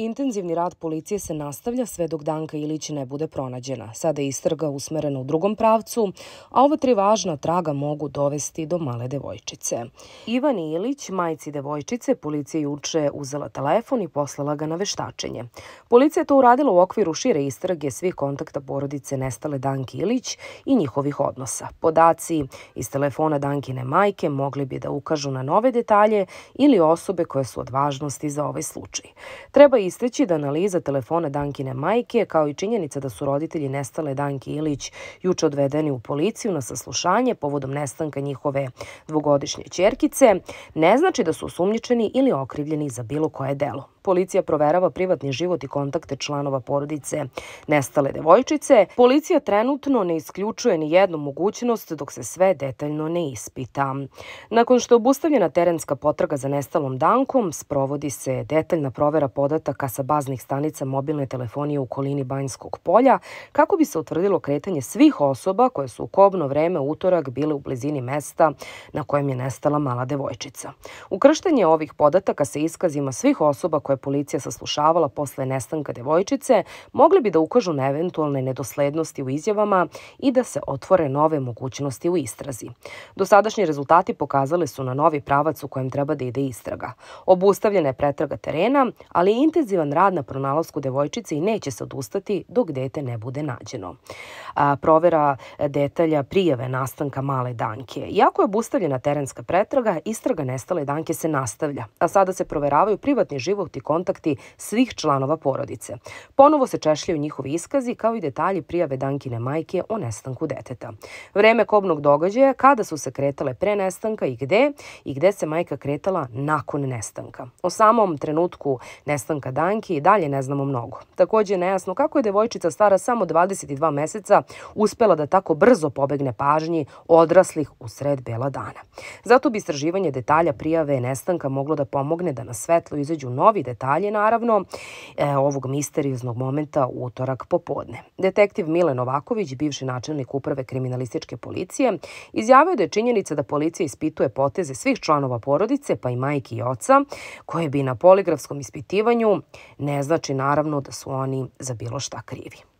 Intenzivni rad policije se nastavlja sve dok Danka Ilić ne bude pronađena. Sada je istraga usmerena u drugom pravcu, a ova tri važna traga mogu dovesti do male devojčice. Ivani Ilić, majci devojčice, policija juče uzela telefon i poslala ga na veštačenje. Policija je to uradila u okviru šire istrage svih kontakta porodice nestale Danke Ilić i njihovih odnosa. Podaci iz telefona Dankine majke mogli bi da ukažu na nove detalje ili osobe koje su od važnosti za ovaj slučaj. Treba istaći da analiza telefona Dankine majke, kao i činjenica da su roditelji nestale Danke Ilić juče odvedeni u policiju na saslušanje povodom nestanka njihove dvogodišnje ćerkice, ne znači da su osumnjičeni ili okrivljeni za bilo koje delo. Policija proverava privatni život i kontakte članova porodice nestale devojčice. Policija trenutno ne isključuje ni jednu mogućnost dok se sve detaljno ne ispita. Nakon što je obustavljena terenska potraga za nestalom Dankom, sprovodi se detaljna provera podataka sa baznih stanica mobilne telefonije u okolini Banjskog polja kako bi se utvrdilo kretanje svih osoba koje su u kobno vreme utorak bile u blizini mesta na kojem je nestala mala devojčica. Ukrštanje ovih podataka sa iskazima svih osoba koje je policija saslušavala posle nestanka devojčice mogli bi da ukažu na eventualne nedoslednosti u izjavama i da se otvore nove mogućnosti u istrazi. Dosadašnji rezultati pokazali su na novi pravac u kojem treba da ide istraga. Obustavljena je pretraga terena, ali i intenzivan rad na pronalasku devojčice i neće se odustati dok dete ne bude nađeno. Provera detalja prijave nastanka male Danke. Iako je obustavljena terenska pretraga, istraga nestale Danke se nastavlja, a sada se proveravaju privatni život i kontakti svih članova porodice. Ponovo se češljaju njihovi iskazi kao i detalji prijave Dankine majke o nestanku deteta. Vreme kobnog događaja, kada su se kretale pre nestanka i gde se majka kretala nakon nestanka. O samom trenutku nestanka Danke i dalje ne znamo mnogo. Takođe je nejasno kako je devojčica stara samo 22 meseca uspela da tako brzo pobegne pažnji odraslih u sred bela dana. Zato bi istraživanje detalja prijave nestanka moglo da pomogne da na svetlo izađu novi detalji, naravno, ovog misterioznog momenta u utorak popodne. Detektiv Mile Novaković, bivši načelnik uprave kriminalističke policije, izjavio da je činjenica da policija ispituje poteze svih članova porodice, pa i majke i oca, koje bi na poligrafskom ispitivanju ne znači naravno da su oni za bilo šta krivi.